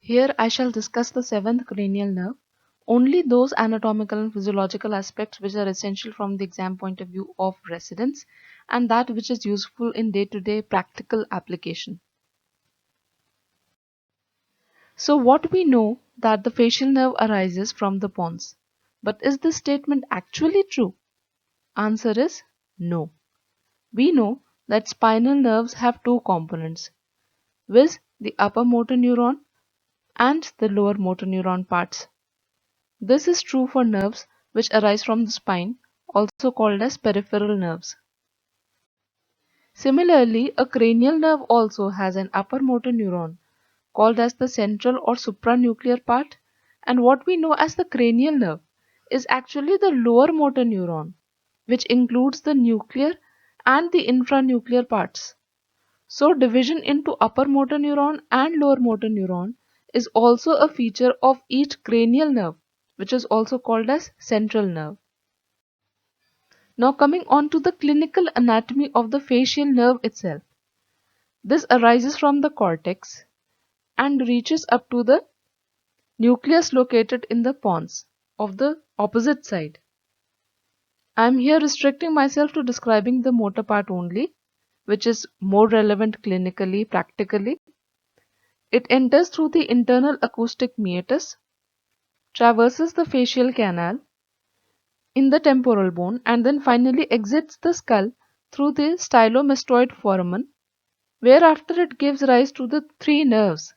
Here I shall discuss the seventh cranial nerve, only those anatomical and physiological aspects which are essential from the exam point of view of residents and that which is useful in day-to-day practical application. So what we know that the facial nerve arises from the pons. But is this statement actually true? Answer is no. We know that spinal nerves have two components, viz. the upper motor neuron and the lower motor neuron parts. This is true for nerves which arise from the spine, also called as peripheral nerves. Similarly, a cranial nerve also has an upper motor neuron called as the central or supranuclear part, and what we know as the cranial nerve is actually the lower motor neuron, which includes the nuclear and the infranuclear parts. So division into upper motor neuron and lower motor neuron is also a feature of each cranial nerve, which is also called as central nerve. Now coming on to the clinical anatomy of the facial nerve itself. This arises from the cortex and reaches up to the nucleus located in the pons of the opposite side. I am here restricting myself to describing the motor part only, which is more relevant clinically, practically. It enters through the internal acoustic meatus, traverses the facial canal in the temporal bone, and then finally exits the skull through the stylomastoid foramen, whereafter it gives rise to the three nerves.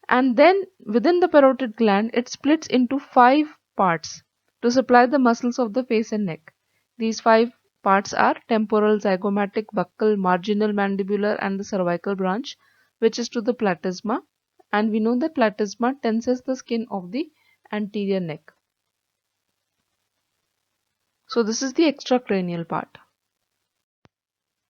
And then within the parotid gland, it splits into five parts to supply the muscles of the face and neck. These five parts are temporal, zygomatic, buccal, marginal mandibular, and the cervical branch, which is to the platysma. And we know that platysma tenses the skin of the anterior neck. So this is the extracranial part.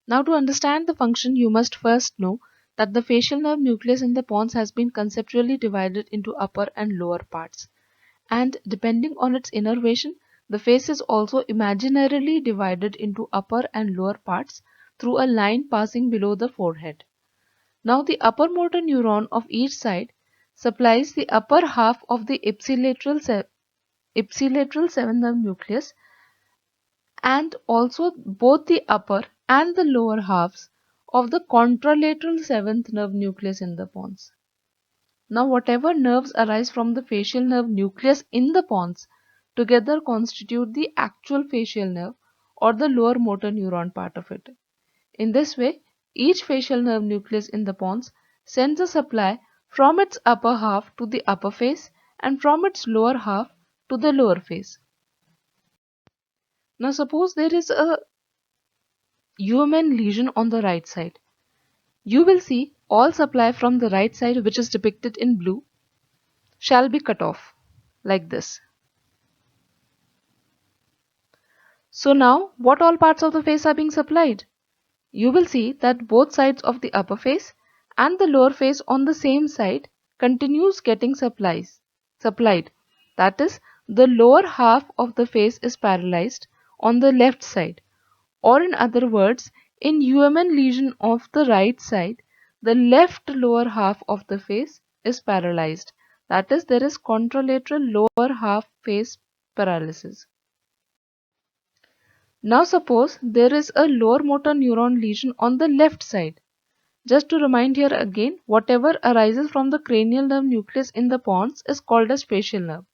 Now to understand the function, you must first know that the facial nerve nucleus in the pons has been conceptually divided into upper and lower parts. And depending on its innervation, the face is also imaginarily divided into upper and lower parts through a line passing below the forehead. Now the upper motor neuron of each side supplies the upper half of the ipsilateral seventh nerve nucleus and also both the upper and the lower halves of the contralateral seventh nerve nucleus in the pons. Now whatever nerves arise from the facial nerve nucleus in the pons together constitute the actual facial nerve or the lower motor neuron part of it. In this way, each facial nerve nucleus in the pons sends a supply from its upper half to the upper face and from its lower half to the lower face. Now suppose there is a UMN lesion on the right side. You will see all supply from the right side, which is depicted in blue, shall be cut off like this. So now what all parts of the face are being supplied? You will see that both sides of the upper face and the lower face on the same side continues getting supplied. That is, the lower half of the face is paralyzed on the left side, or in other words, in UMN lesion of the right side, the left lower half of the face is paralyzed. That is, there is contralateral lower half face paralysis. Now suppose there is a lower motor neuron lesion on the left side. Just to remind here again, whatever arises from the cranial nerve nucleus in the pons is called as facial nerve.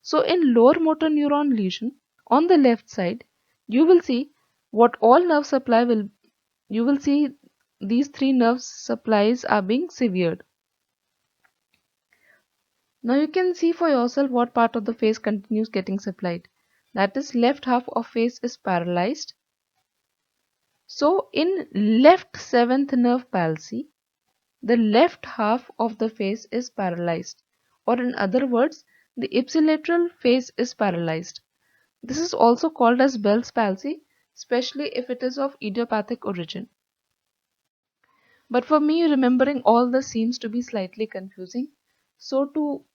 So in lower motor neuron lesion on the left side, you will see what all nerve supply will, you will see these three nerve supplies are being severed. Now you can see for yourself what part of the face continues getting supplied. That is, left half of face is paralyzed. So in left seventh nerve palsy, the left half of the face is paralyzed, or in other words, the ipsilateral face is paralyzed. This is also called as Bell's palsy, especially if it is of idiopathic origin. But for me, remembering all this seems to be slightly confusing. So to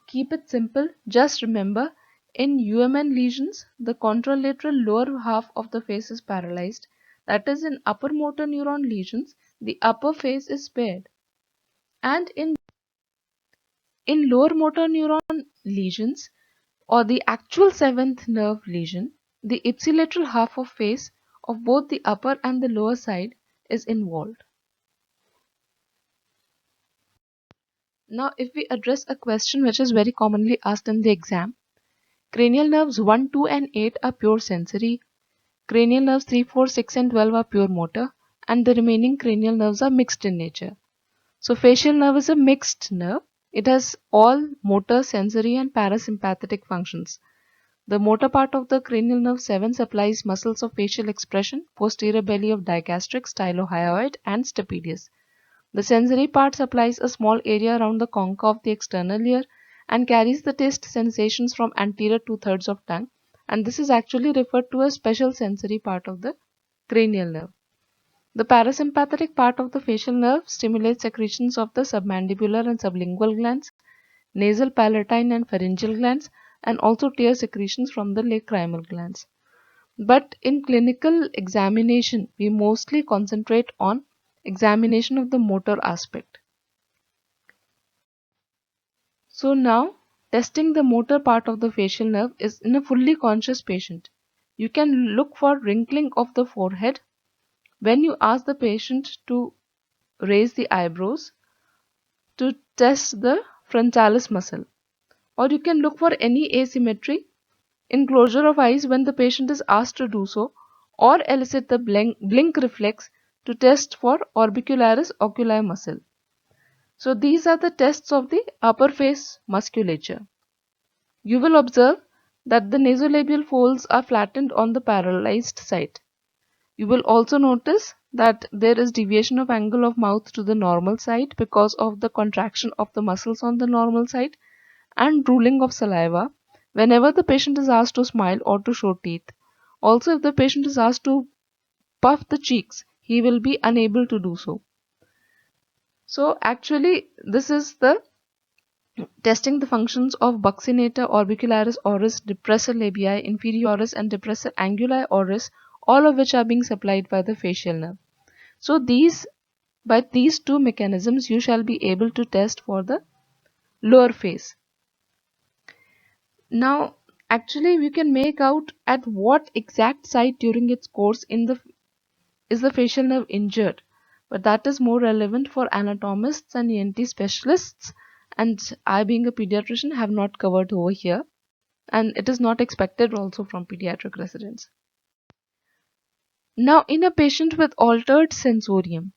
keep it simple, just remember in UMN lesions, the contralateral lower half of the face is paralyzed. That is, in upper motor neuron lesions, the upper face is spared. And in In lower motor neuron lesions or the actual seventh nerve lesion, the ipsilateral half of face of both the upper and the lower side is involved. Now, if we address a question which is very commonly asked in the exam, cranial nerves 1, 2, and 8 are pure sensory, cranial nerves 3, 4, 6, and 12 are pure motor, and the remaining cranial nerves are mixed in nature. So, facial nerve is a mixed nerve. It has all motor, sensory, and parasympathetic functions. The motor part of the cranial nerve 7 supplies muscles of facial expression, posterior belly of digastric, stylohyoid, and stapedius. The sensory part supplies a small area around the concha of the external ear and carries the taste sensations from anterior two-thirds of tongue, and this is actually referred to as special sensory part of the cranial nerve. The parasympathetic part of the facial nerve stimulates secretions of the submandibular and sublingual glands, nasal, palatine, and pharyngeal glands, and also tear secretions from the lacrimal glands. But in clinical examination, we mostly concentrate on examination of the motor aspect. So now, testing the motor part of the facial nerve is in a fully conscious patient. You can look for wrinkling of the forehead when you ask the patient to raise the eyebrows to test the frontalis muscle. Or you can look for any asymmetry in closure of eyes when the patient is asked to do so, or elicit the blink reflex to test for orbicularis oculi muscle. So these are the tests of the upper face musculature. You will observe that the nasolabial folds are flattened on the paralyzed side. You will also notice that there is deviation of angle of mouth to the normal side because of the contraction of the muscles on the normal side and drooling of saliva whenever the patient is asked to smile or to show teeth. Also, if the patient is asked to puff the cheeks, he will be unable to do so. So actually, this is the testing the functions of buccinator, orbicularis oris, depressor labii, inferioris, and depressor anguli oris, all of which are being supplied by the facial nerve. So by these two mechanisms, you shall be able to test for the lower face. Now, actually, we can make out at what exact site during its course is the facial nerve injured, but that is more relevant for anatomists and ENT specialists, and I, being a pediatrician, have not covered over here, and it is not expected also from pediatric residents. Now, in a patient with altered sensorium,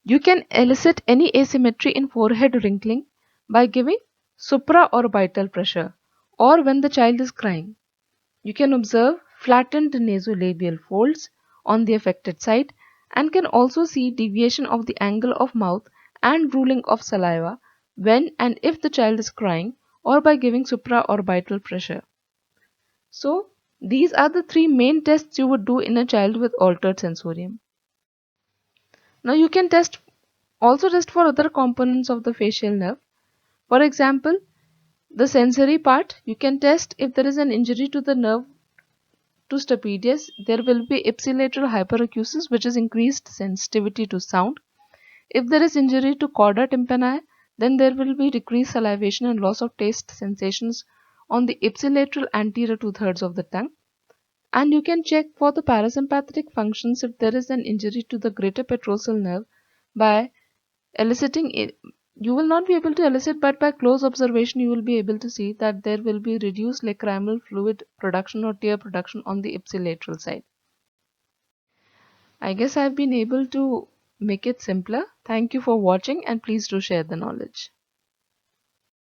you can elicit any asymmetry in forehead wrinkling by giving supraorbital pressure or when the child is crying. You can observe flattened nasolabial folds on the affected side and can also see deviation of the angle of mouth and drooling of saliva when and if the child is crying or by giving supraorbital pressure. So, these are the three main tests you would do in a child with altered sensorium. Now, you can also test for other components of the facial nerve. For example, the sensory part, you can test if there is an injury to the nerve to stapedius, there will be ipsilateral hyperacusis, which is increased sensitivity to sound. If there is injury to chorda tympani, then there will be decreased salivation and loss of taste sensations on the ipsilateral anterior two-thirds of the tongue. And you can check for the parasympathetic functions if there is an injury to the greater petrosal nerve by eliciting it. You will not be able to elicit, but by close observation you will be able to see that there will be reduced lacrimal fluid production or tear production on the ipsilateral side. I guess I've been able to make it simpler. Thank you for watching and please do share the knowledge.